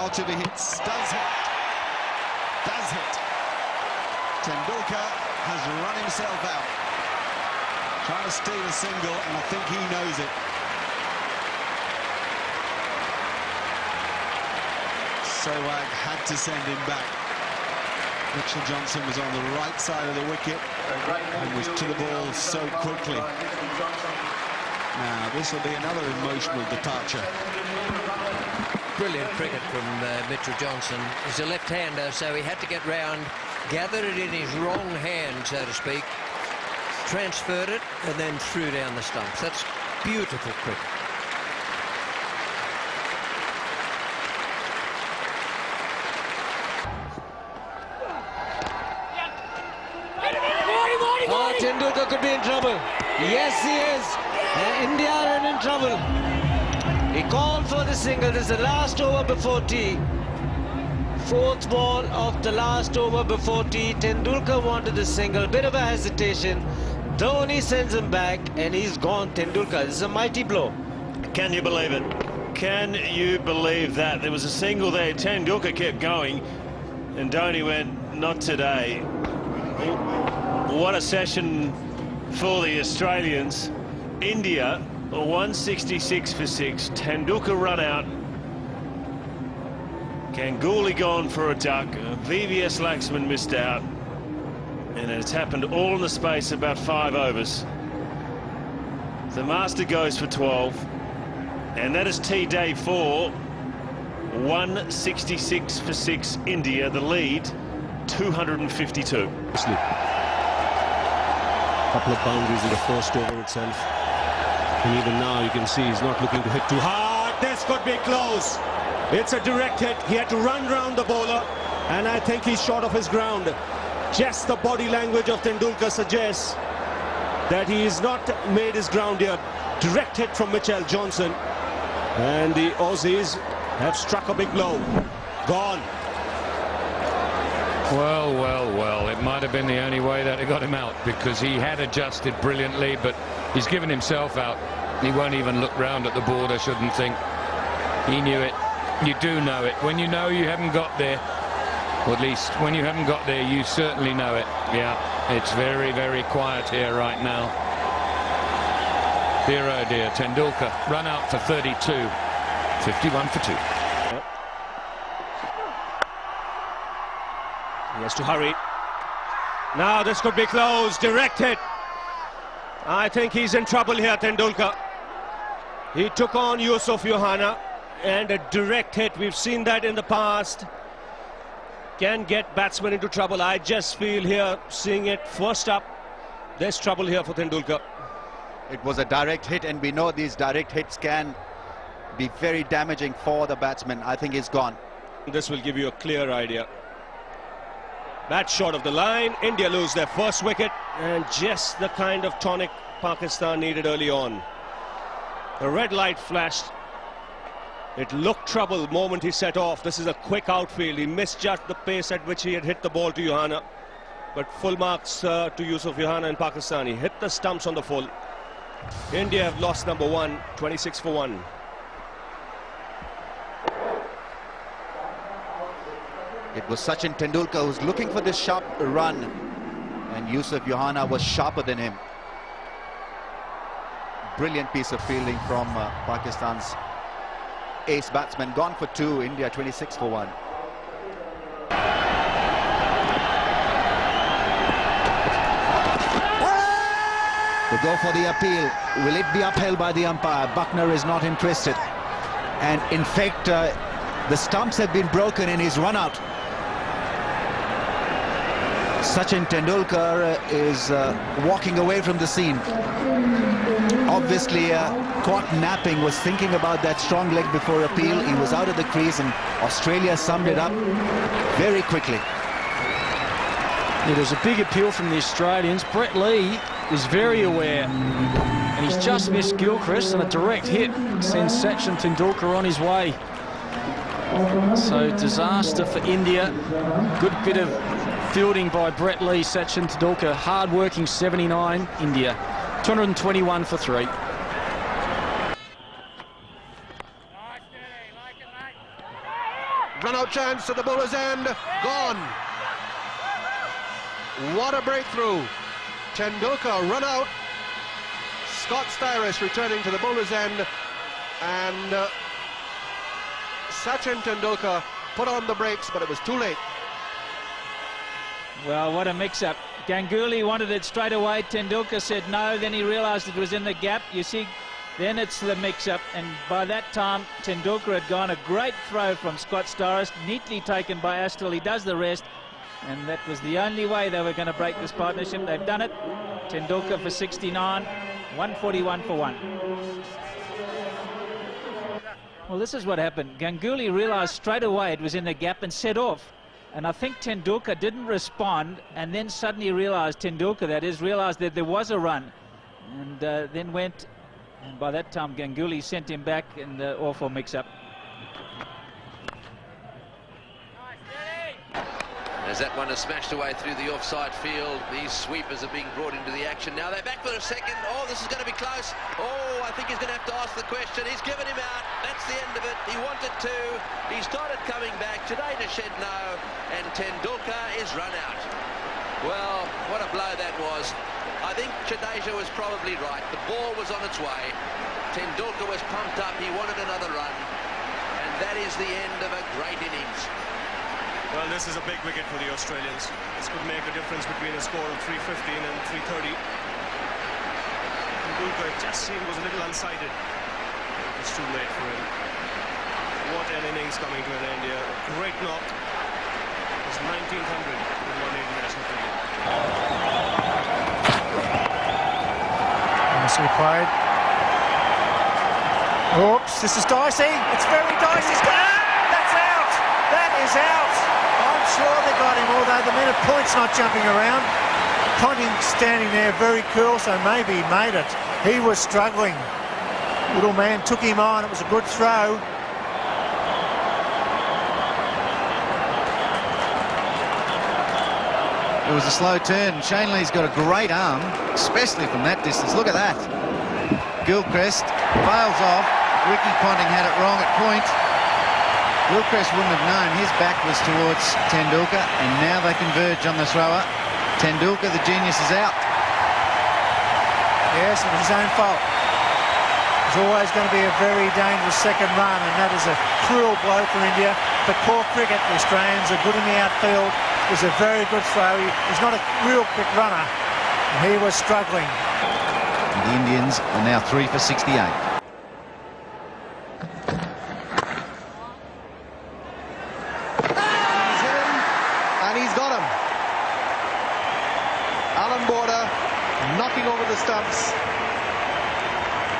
out if he hits. Does hit. Does hit. Tendulkar has run himself out. Trying to steal a single, and I think he knows it. Sehwag had to send him back. Mitchell Johnson was on the right side of the wicket and was to the ball so quickly. Now, this will be another emotional departure. Brilliant cricket from Mitchell Johnson. He's a left-hander, so he had to get round, gathered it in his wrong hand, so to speak, transferred it, and then threw down the stumps. That's beautiful cricket. Oh, Tendulkar could be in trouble. Yes, he is. India are in trouble. He called for the single. This is the last over before tea. Fourth ball of the last over before tea. Tendulkar wanted the single. Bit of a hesitation. Dhoni sends him back, and he's gone. Tendulkar. This is a mighty blow. Can you believe it? Can you believe that? There was a single there. Tendulkar kept going, and Dhoni went, not today. What a session for the Australians. India 166 for 6. Tendulkar run out. Ganguly gone for a duck. VVS Laxman missed out. And it's happened all in the space of about 5 overs. The master goes for 12. And that is tea day 4. 166 for 6 India. The lead 252. Couple of boundaries in the first over itself, and even now you can see he's not looking to hit too hard. This could be close. It's a direct hit. He had to run round the bowler, and I think he's short of his ground. Just the body language of Tendulkar suggests that he has not made his ground here. Direct hit from Mitchell Johnson, and the Aussies have struck a big blow. Gone. Well, well, well, it might have been the only way that it got him out, because he had adjusted brilliantly, but he's given himself out. He won't even look round at the board, I shouldn't think. He knew it. You do know it. When you know you haven't got there, or at least when you haven't got there, you certainly know it. Yeah, it's very, very quiet here right now. Dear, oh dear, Tendulkar run out for 32. 51 for 2. He has to hurry. Now this could be close. Direct hit. I think he's in trouble here, Tendulkar. He took on Yusuf Yohana, and a direct hit, we've seen that in the past, can get batsmen into trouble. I just feel here, seeing it first up, there's trouble here for Tendulkar. It was a direct hit, and we know these direct hits can be very damaging for the batsman. I think he's gone. This will give you a clear idea. That's short of the line. India lose their first wicket, and just the kind of tonic Pakistan needed early on. The red light flashed. It looked trouble the moment he set off. This is a quick outfield. He misjudged the pace at which he had hit the ball to Yohana. But full marks to Yusuf Yohana in Pakistan. He hit the stumps on the full. India have lost number 1, 26 for 1. It was Sachin Tendulkar who's looking for this sharp run, and Yusuf Yohana was sharper than him. Brilliant piece of fielding from Pakistan's ace batsman. Gone for 2. India 26 for 1. To go for the appeal. Will it be upheld by the umpire? Buckner is not interested, and in fact the stumps have been broken in his run out. Sachin Tendulkar is walking away from the scene. Obviously caught napping, was thinking about that strong leg before appeal. He was out of the crease, and Australia summed it up very quickly. Yeah, there's a big appeal from the Australians. Brett Lee is very aware, and he's just missed Gilchrist, and a direct hit sends Sachin Tendulkar on his way. So disaster for India. Good bit of fielding by Brett Lee. Sachin Tendulkar, hard-working 79. India 221 for 3. chance at the bowler's end. Gone. What a breakthrough. Tendulkar run out. Scott Styris returning to the bowler's end. And Sachin Tendulkar put on the brakes, but it was too late. Well, what a mix-up. Ganguly wanted it straight away. Tendulkar said no. Then he realised it was in the gap. You see, then it's the mix-up. And by that time, Tendulkar had gone. A great throw from Scott Styris, neatly taken by Astle. He does the rest. And that was the only way they were going to break this partnership. They've done it. Tendulkar for 69, 141 for 1. Well, this is what happened. Ganguly realised straight away it was in the gap and set off. And I think Tendulkar didn't respond, and then suddenly realised, Tendulkar that is, realised that there was a run. And then went, and by that time Ganguly sent him back in the awful mix-up. As that one is smashed away through the offside field, these sweepers are being brought into the action. Now they're back for a second. Oh, this is going to be close. Oh, I think he's going to have to ask the question. He's given him out. That's the end of it. He wanted to. He started coming back. Jadeja said no, and Tendulkar is run out. Well, what a blow that was. I think Jadeja was probably right. The ball was on its way. Tendulkar was pumped up. He wanted another run. And that is the end of a great innings. Well, this is a big wicket for the Australians. This could make a difference between a score of 315 and 330. Tendulkar, it just seemed, was a little unsighted. It was too late for him. What an innings coming to an India. Great knock. It was 1900 in one international cricket. Nicely played. Oops, this is dicey. It's very dicey. That's out. That is out. I'm sure they got him, although the men of point's not jumping around. Ponting standing there very cool, so maybe he made it. He was struggling. Little man took him on. It was a good throw. It was a slow turn. Shane Lee's got a great arm, especially from that distance. Look at that. Gilchrist fails off. Ricky Ponting had it wrong at point. Gilchrist wouldn't have known his back was towards Tendulkar, and now they converge on the thrower. Tendulkar, the genius, is out. Yes, it was his own fault. It's always going to be a very dangerous second run, and that is a cruel blow for India. But poor cricket, the Australians are good in the outfield. It was a very good throw. He's not a real quick runner, and he was struggling. And the Indians are now 3 for 68. Knocking over the stumps,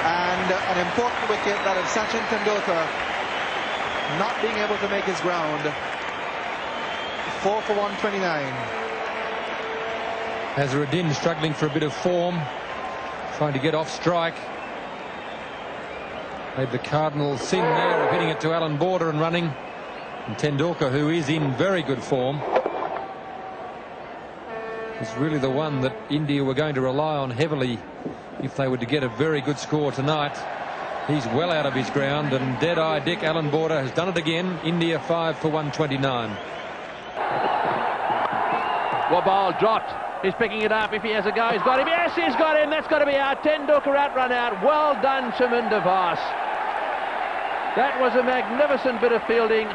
and an important wicket, that of Sachin Tendulkar, not being able to make his ground. 4 for 129. Azharuddin struggling for a bit of form, trying to get off strike. Made the cardinal sin there of hitting it to Alan Border and running. And Tendulkar, who is in very good form, is really the one that India were going to rely on heavily if they were to get a very good score tonight. He's well out of his ground, and dead-eye Dick Alan Border has done it again. India 5 for 129. Wabal dropped. He's picking it up. If he has a go, he's got him. Yes, he's got him. That's got to be out. Tendulkar out, run out. Well done, Chaminda Vas. That was a magnificent bit of fielding.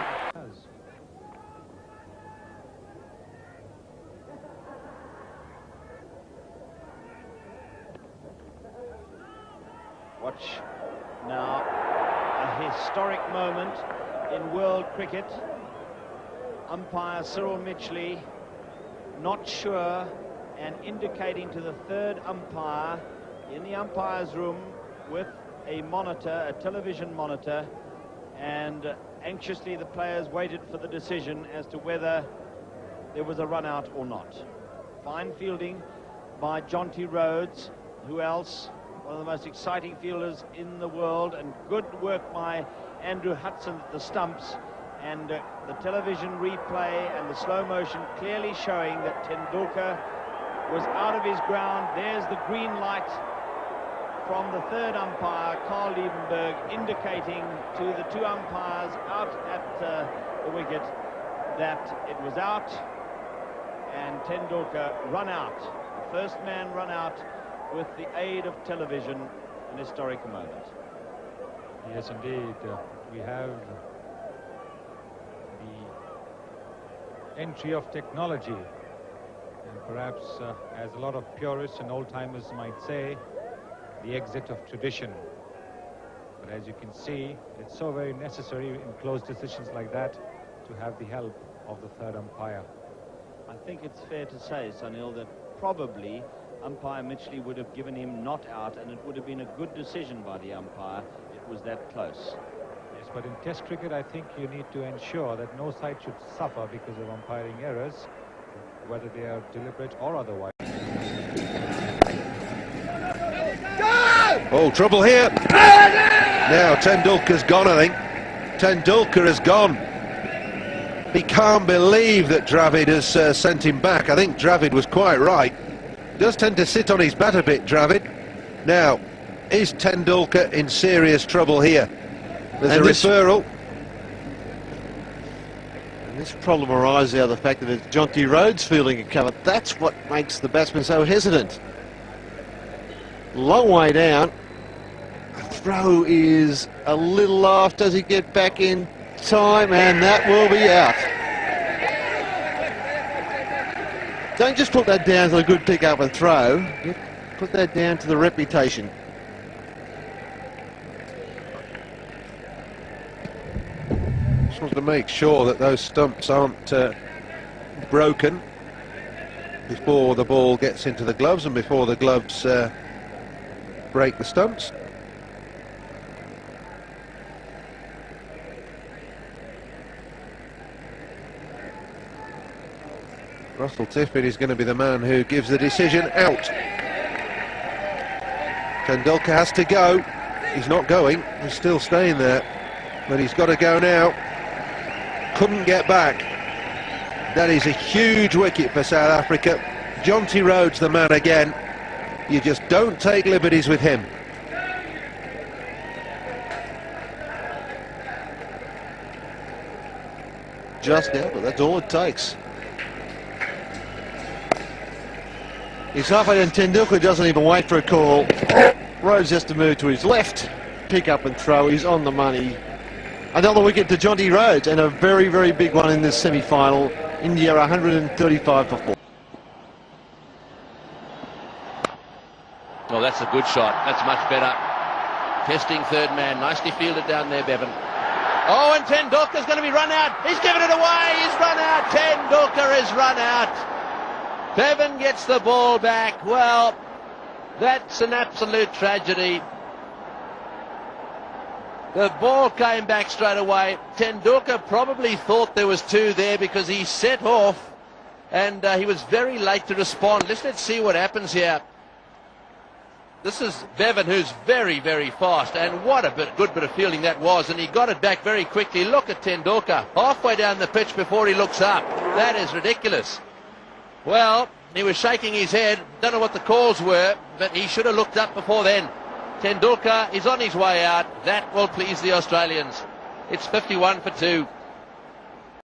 Watch now a historic moment in world cricket. Umpire Cyril Mitchley not sure and indicating to the third umpire in the umpire's room with a monitor, a television monitor, and anxiously the players waited for the decision as to whether there was a run out or not. Fine fielding by Jonty Rhodes. Who else? One of the most exciting fielders in the world, and good work by Andrew Hudson at the stumps, and the television replay and the slow motion clearly showing that Tendulkar was out of his ground. There's the green light from the third umpire, Carl Liebenberg, indicating to the two umpires out at the wicket that it was out, and Tendulkar run out. The first man run out with the aid of television, an historic moment. Yes, indeed. We have the entry of technology, and perhaps, as a lot of purists and old-timers might say, the exit of tradition. But as you can see, it's so very necessary in close decisions like that to have the help of the third umpire. I think it's fair to say, Sunil, that probably umpire Mitchley would have given him not out, and it would have been a good decision by the umpire. It was that close. Yes, but in Test cricket, I think you need to ensure that no side should suffer because of umpiring errors, whether they are deliberate or otherwise. Oh, trouble here. Now Tendulkar's gone, I think. Tendulkar has gone. He can't believe that Dravid has sent him back. I think Dravid was quite right. Does tend to sit on his bat a bit, Dravid. Now, is Tendulkar in serious trouble here? There's a referral. And this problem arises out of the fact that it's Jonty Rhodes fielding a cover. That's what makes the batsman so hesitant. Long way down. Throw is a little off. Does he get back in time? And that will be out. Don't just put that down to a good pick up and throw. Put that down to the reputation. Just wants to make sure that those stumps aren't broken before the ball gets into the gloves and before the gloves break the stumps. Russell Tiffin is going to be the man who gives the decision out. Tendulkar has to go. He's not going. He's still staying there. But he's got to go now. Couldn't get back. That is a huge wicket for South Africa. Jonty Rhodes the man again. You just don't take liberties with him. Just out, but that's all it takes. He's halfway, and Tendulkar doesn't even wait for a call. Rhodes has to move to his left, pick up and throw. He's on the money. Another wicket to Jonty Rhodes, and a very, very big one in this semi-final. India 135 for 4. Well, that's a good shot. That's much better. Testing third man. Nicely fielded down there, Bevan. Oh, and Tendulkar's going to be run out. He's given it away. He's run out. Tendulkar is run out. Bevan gets the ball back. Well, that's an absolute tragedy. The ball came back straight away. Tendulkar probably thought there was two there because he set off and he was very late to respond. Let's see what happens here. This is Bevan, who's very, very fast, and what a good bit of fielding that was, and he got it back very quickly. Look at Tendulkar, halfway down the pitch before he looks up. That is ridiculous. Well, he was shaking his head. Don't know what the calls were, but he should have looked up before then. Tendulkar is on his way out. That will please the Australians. It's 51 for 2.